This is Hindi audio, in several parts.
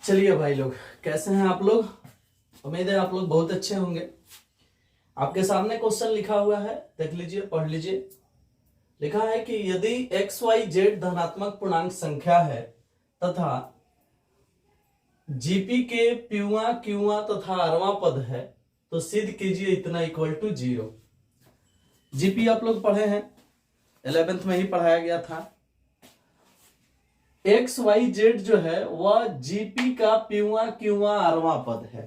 चलिए भाई लोग, कैसे हैं आप लोग। उम्मीद है आप लोग बहुत अच्छे होंगे। आपके सामने क्वेश्चन लिखा हुआ है, देख लीजिए, पढ़ लीजिए। लिखा है कि यदि एक्स वाई जेड धनात्मक पूर्णांक संख्या है तथा जीपी के पीवा क्यूआ तथा आरवां पद है तो सिद्ध कीजिए इतना इक्वल टू 0। जीपी आप लोग पढ़े हैं, 11th में ही पढ़ाया गया था। एक्स वाई जेड जो है वह जीपी का पीवा क्यूआ आरवां पद है।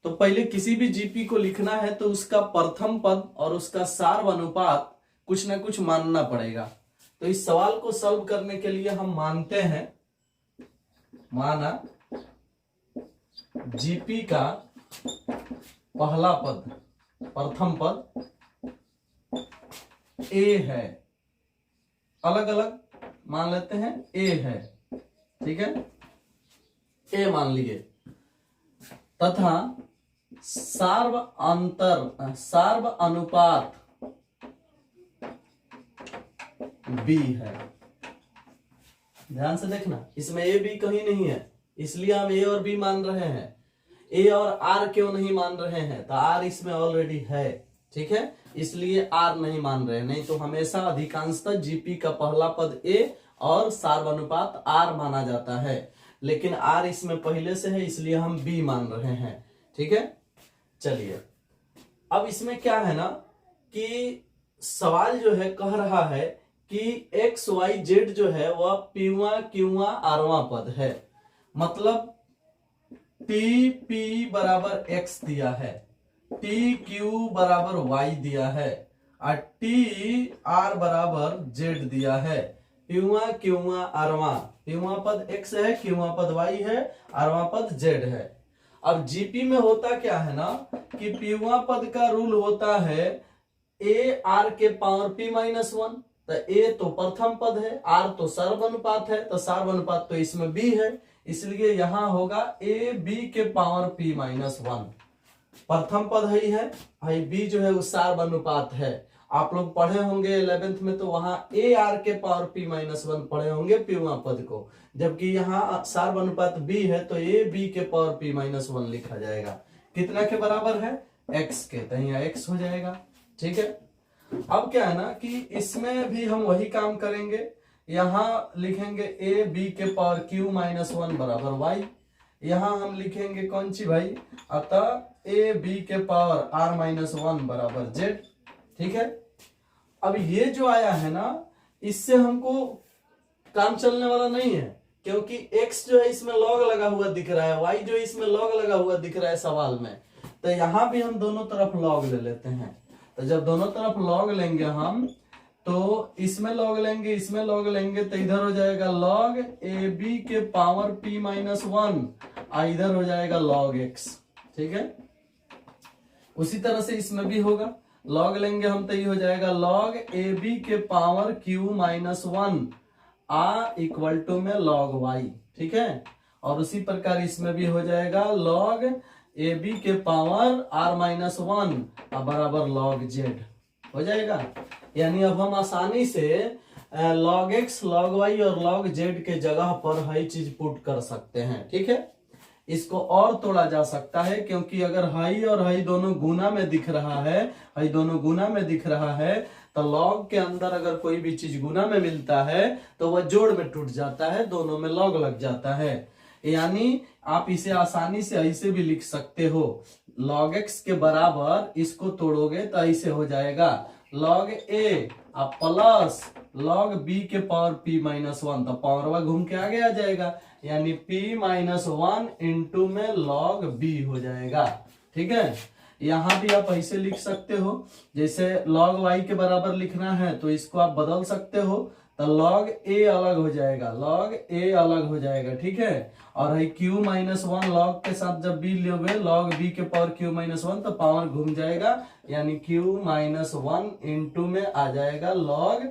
तो पहले किसी भी जीपी को लिखना है तो उसका प्रथम पद और उसका सार्व अनुपात कुछ ना कुछ मानना पड़ेगा। तो इस सवाल को सॉल्व करने के लिए हम मानते हैं, माना जीपी का पहला पद, प्रथम पद ए है, अलग अलग मान लेते हैं, ए है, ठीक है, ए मान लिए, तथा सार्व अनुपात बी है। ध्यान से देखना, इसमें ए बी कहीं नहीं है, इसलिए हम ए और बी मान रहे हैं। ए और आर क्यों नहीं मान रहे हैं? तो आर इसमें ऑलरेडी है, ठीक है, इसलिए आर नहीं मान रहे हैं। नहीं तो हमेशा अधिकांशतः जीपी का पहला पद ए और सार्वनुपात आर माना जाता है, लेकिन आर इसमें पहले से है इसलिए हम बी मान रहे हैं, ठीक है। चलिए, अब इसमें क्या है ना कि सवाल जो है कह रहा है कि एक्स वाई जेड जो है वह पीवा क्यूआ आरवां पद है। मतलब टी पी बराबर एक्स दिया है, टी क्यू बराबर वाई दिया है और टी आर बराबर जेड दिया है। पीवा क्यूआ आरवां, पीवा पद एक्स है, क्यूआ पद वाई है, आरवां पद जेड है। अब जीपी में होता क्या है ना कि पीवा पद का रूल होता है ए आर के पावर पी माइनस 1। तो ए तो प्रथम पद है, आर तो सर्वानुपात है, तो सर्वानुपात तो इसमें बी है, इसलिए यहां होगा ए बी के पावर पी माइनस 1। प्रथम पद है बी जो है वो सर्वानुपात है। आप लोग पढ़े होंगे 11th में, तो वहां ए आर के पावर पी माइनस 1 पढ़े होंगे पीवा पद को, जबकि यहाँ सार्वनुपात बी है तो ए बी के पावर पी माइनस 1 लिखा जाएगा। कितना के बराबर है? एक्स के, तो यहाँ एक्स हो जाएगा, ठीक है। अब क्या है ना कि इसमें भी हम वही काम करेंगे, यहाँ लिखेंगे ए बी के पावर क्यू माइनस 1 बराबर वाई। यहाँ हम लिखेंगे कौन सी भाई, अतः ए बी के पावर आर माइनस 1 बराबर जेड, ठीक है। अब ये जो आया है ना, इससे हमको काम चलने वाला नहीं है, क्योंकि x जो है इसमें लॉग लगा हुआ दिख रहा है, y जो इसमें लॉग लगा हुआ दिख रहा है सवाल में। तो यहां भी हम दोनों तरफ लॉग ले लेते हैं। तो जब दोनों तरफ लॉग लेंगे हम, तो इसमें लॉग लेंगे, इसमें लॉग लेंगे, तो इधर हो जाएगा लॉग ए बी के पावर p माइनस 1, इधर हो जाएगा लॉग x, ठीक है। उसी तरह से इसमें भी होगा, लॉग लेंगे हम तो ये हो जाएगा लॉग ए बी के power Q minus 1 equal to में लॉग वाई, ठीक है। और उसी प्रकार इसमें भी हो जाएगा लॉग ए बी के पावर आर माइनस 1 बराबर लॉग जेड हो जाएगा। यानी अब हम आसानी से लॉग एक्स, लॉग वाई और लॉग जेड के जगह पर हई चीज पुट कर सकते हैं, ठीक है। इसको और तोड़ा जा सकता है, क्योंकि अगर हाई और हाई दोनों गुना में दिख रहा है, हाई दोनों गुना में दिख रहा है, तो लॉग के अंदर अगर कोई भी चीज गुना में मिलता है तो वह जोड़ में टूट जाता है, दोनों में लॉग लग जाता है। यानी आप इसे आसानी से ऐसे भी लिख सकते हो, लॉग एक्स के बराबर इसको तोड़ोगे तो ऐसे हो जाएगा लॉग ए प्लस लॉग बी के पावर पी माइनस 1, तो पावरवा घूम के आगे आ जाएगा, यानी p माइनस 1 इंटू में लॉग b हो जाएगा, ठीक है। यहां भी आप ऐसे लिख सकते हो, जैसे लॉग y के बराबर लिखना है तो इसको आप बदल सकते हो, तो लॉग a अलग हो जाएगा, लॉग a अलग हो जाएगा, ठीक है। और है q माइनस 1 लॉग के साथ जब b लोगे, लॉग b के पावर q माइनस 1, तो पावर घूम जाएगा, यानी q माइनस 1 इंटू में आ जाएगा लॉग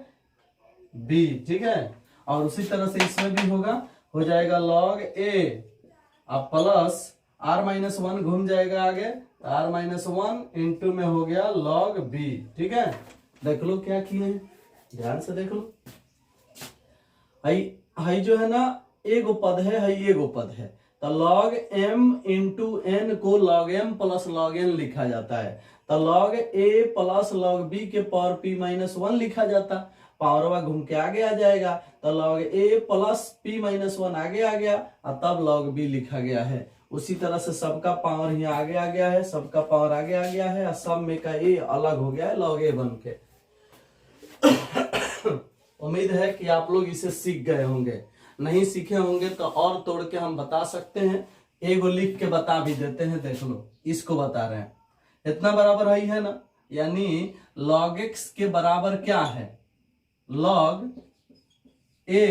b, ठीक है। और उसी तरह से इसमें भी होगा, हो जाएगा log a plus r minus 1 घूम जाएगा आगे, r माइनस 1 इंटू में हो गया लॉग b, ठीक है। देख लो क्या किए हैं, ध्यान से देख लो। हाई जो है ना एगो पद है, हाई एगो पद है, तो log m इंटू n को log m plus log n लिखा जाता है। तो log a plus log b के पावर p माइनस 1 लिखा जाता, पावरवा घूम के आगे आ जाएगा, तो log a plus p minus 1 आगे आ गया और तब log b लिखा गया है। उसी तरह से सबका पावर यहाँ आगे आ गया है, सबका पावर आगे आ गया है और सब में का a अलग हो गया है log a बन के। उम्मीद है कि आप लोग इसे सीख गए होंगे, नहीं सीखे होंगे तो और तोड़ के हम बता सकते हैं, एगो लिख के बता भी देते हैं। देख लो, इसको बता रहे हैं, इतना बराबर है ना, यानी log x के बराबर क्या है, log a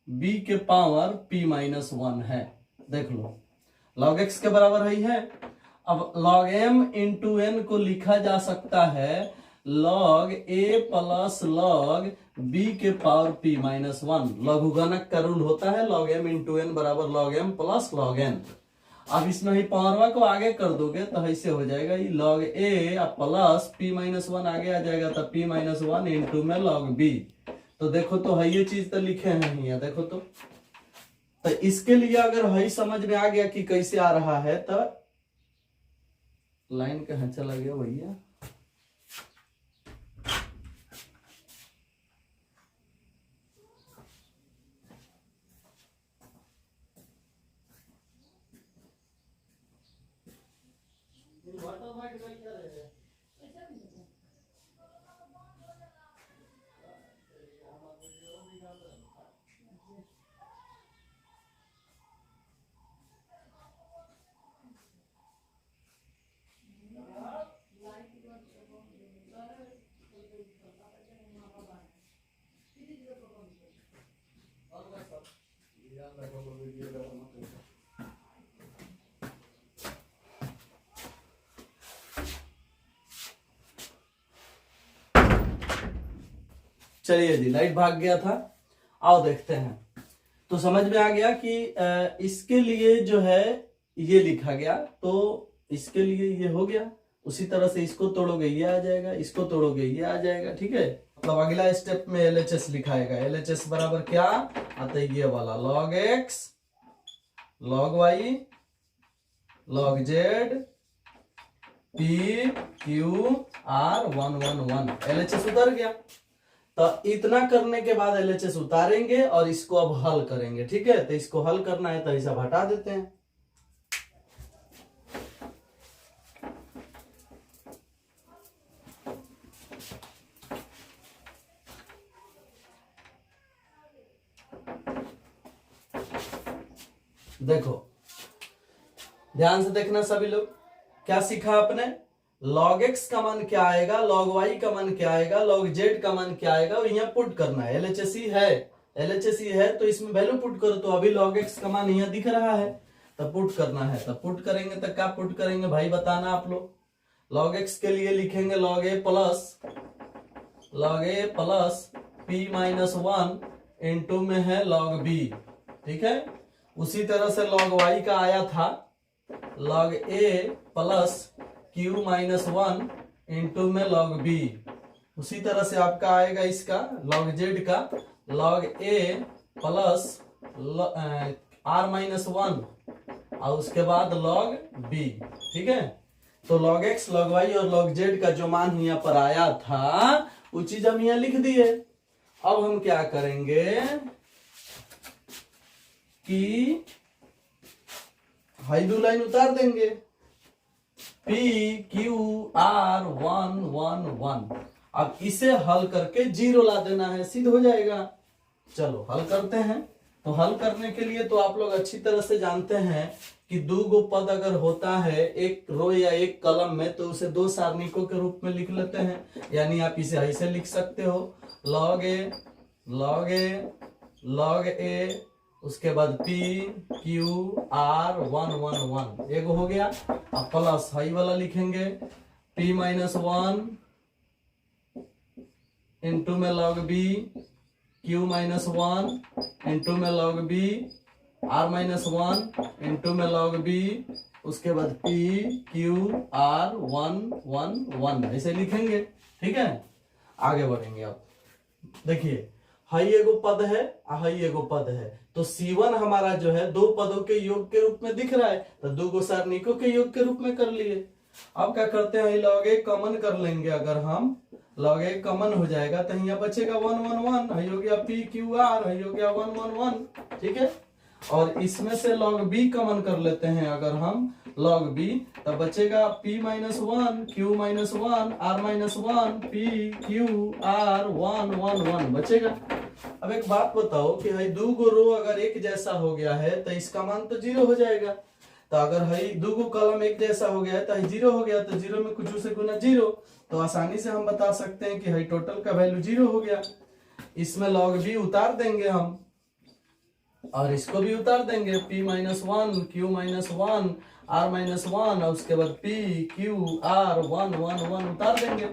b के पावर p माइनस 1 है। देख लो, log x के बराबर है। अब log m इंटू n को लिखा जा सकता है log a plus log b के पावर p माइनस 1। लघुगणक का रूल होता है log m इंटू n बराबर log m plus log n। अब इसमें ही पावरवा को आगे कर दोगे तो ऐसे हो जाएगा, ये log a plus p minus 1 आगे आ जाएगा, तो p माइनस 1 इंटू में log b। तो देखो तो है, ये चीज तो लिखे हैं यहाँ, देखो तो इसके लिए अगर है समझ में आ गया कि कैसे आ रहा है, तो लाइन कहाँ चला गया भैया, चलिए जी, लाइट भाग गया था, आओ देखते हैं। तो समझ में आ गया कि इसके लिए जो है ये लिखा गया, तो इसके लिए ये हो गया। उसी तरह से इसको तोड़ोगे ये आ जाएगा, इसको तोड़ोगे ये आ जाएगा, ठीक है। मतलब अगला स्टेप में LHS लिखाएगा। LHS बराबर क्या आता है, ये वाला log x log y log z p q r 1 1 1। LHS उतर गया। तो इतना करने के बाद LHS उतारेंगे और इसको अब हल करेंगे, ठीक है। तो इसको हल करना है तो ऐसा हटा देते हैं। देखो, ध्यान से देखना सभी लोग, क्या सीखा आपने, log x का मान क्या आएगा, log y का मान क्या आएगा, log z का मान क्या आएगा, यहाँ पुट करना है। LHS है तो इसमें वैल्यू पुट करो। तो अभी log x का मान यहाँ दिख रहा है, तो पुट करना है। तो पुट करेंगे तो क्या पुट करेंगे भाई, बताना आप लोग। log x के लिए लिखेंगे log a plus p minus 1 into में है log b, ठीक है। उसी तरह से log y का आया था log a plus q minus 1 into में log b। उसी तरह से आपका आएगा इसका log z का log a plus r minus 1 और उसके बाद log b, ठीक है। तो log x log y और log z का जो मान यहाँ पर आया था वो चीज हम यहाँ लिख दिए। अब हम क्या करेंगे कि हाई दो लाइन उतार देंगे, P Q R 1 1 1। अब इसे हल करके 0 ला देना है, सिद्ध हो जाएगा। चलो हल करते हैं। तो हल करने के लिए तो आप लोग अच्छी तरह से जानते हैं कि दो गो पद अगर होता है एक रो या एक कलम में, तो उसे दो सारणिकों के रूप में लिख लेते हैं। यानी आप इसे ऐसे लिख सकते हो, log a उसके बाद P Q R 1 1 1 एक हो गया। अब प्लस हाई वाला लिखेंगे P माइनस 1 इंटू में log b, Q minus 1 into में log b, R minus 1 into में log b, उसके बाद P Q R 1 1 1 ऐसे लिखेंगे, ठीक है। आगे बढ़ेंगे। अब देखिए हाई एगो पद है, हाई एगो पद है, तो C1 हमारा जो है दो पदों के योग के रूप में दिख रहा है, तो दो गो सारणिकों के योग के रूप में कर लिए। अब क्या करते हैं, लॉग ए कॉमन कर लेंगे। अगर हम लॉग ए कॉमन हो जाएगा तो यहाँ बचेगा 1 1 1, है हो गया पी क्यू आर, है हो गया 1 1 1, ठीक है। और इसमें से लॉग बी कॉमन कर लेते हैं। अगर हम लॉग बी, तब बचेगा p minus 1 q minus 1 r minus 1 p q r 1 1 1 बचेगा। अब एक बात बताओ कि भाई दो गो रो अगर एक जैसा हो गया है तो इसका मान तो 0 हो जाएगा। तो अगर है दो गो कॉलम एक जैसा हो गया है तो 0 हो गया, तो 0 में कुछ से गुना 0, तो आसानी से हम बता सकते हैं कि है टोटल का वैल्यू 0 हो गया। इसमें लॉग बी उतार देंगे हम और इसको भी उतार देंगे, p minus 1 q minus 1 r minus 1, और उसके बाद p q r 1 1 1 उतार देंगे।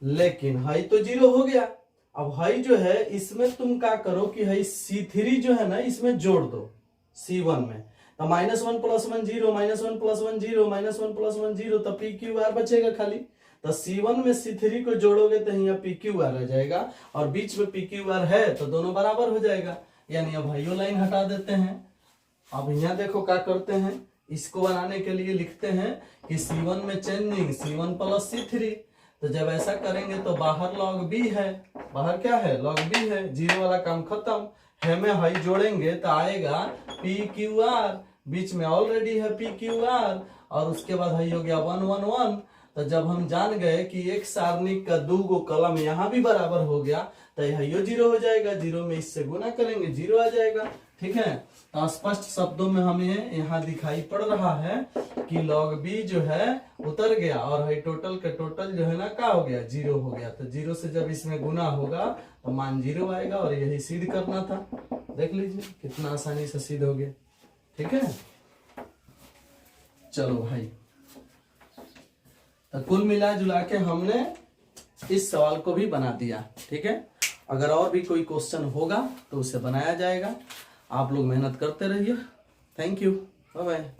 लेकिन हाई तो 0 हो गया। अब हाई जो है इसमें तुम क्या करो कि हाई C3 जो है ना इसमें जोड़ दो C1 में, तो -1 + 1 0, -1 + 1 0, -1 + 1 0, तो p q r बचेगा खाली। तो C1 में C3 को जोड़ोगे तो यहाँ p q r आ जाएगा, और बीच में p q r है तो दोनों बराबर हो जाएगा। यानी अब हाइयो लाइन हटा देते हैं। अब यहाँ देखो क्या करते हैं, इसको बनाने के लिए लिखते हैं कि C1 में चेंजिंग C1 + C3। तो जब ऐसा करेंगे तो बाहर log b है, बाहर क्या है log b है, 0 वाला काम खत्म है। में हाई जोड़ेंगे तो आएगा p q r, बीच में ऑलरेडी है p q r, और उसके बाद हाई हो गया 1 1 1। तो जब हम जान गए कि एक सारणिक का दो गो कलम यहाँ भी बराबर हो गया तो यह 0 हो जाएगा, 0 में इससे गुना करेंगे 0 आ जाएगा, ठीक है। तो स्पष्ट शब्दों में हमें यहाँ दिखाई पड़ रहा है कि log b जो है उतर गया, और है टोटल का टोटल जो है ना क्या हो गया 0 हो गया। तो 0 से जब इसमें गुना होगा तो मान 0 आएगा, और यही सिद्ध करना था। देख लीजिए कितना आसानी से सिद्ध हो गया, ठीक है। चलो भाई, तो कुल मिला जुला के हमने इस सवाल को भी बना दिया, ठीक है। अगर और भी कोई क्वेश्चन होगा तो उसे बनाया जाएगा। आप लोग मेहनत करते रहिए। Thank you, bye bye.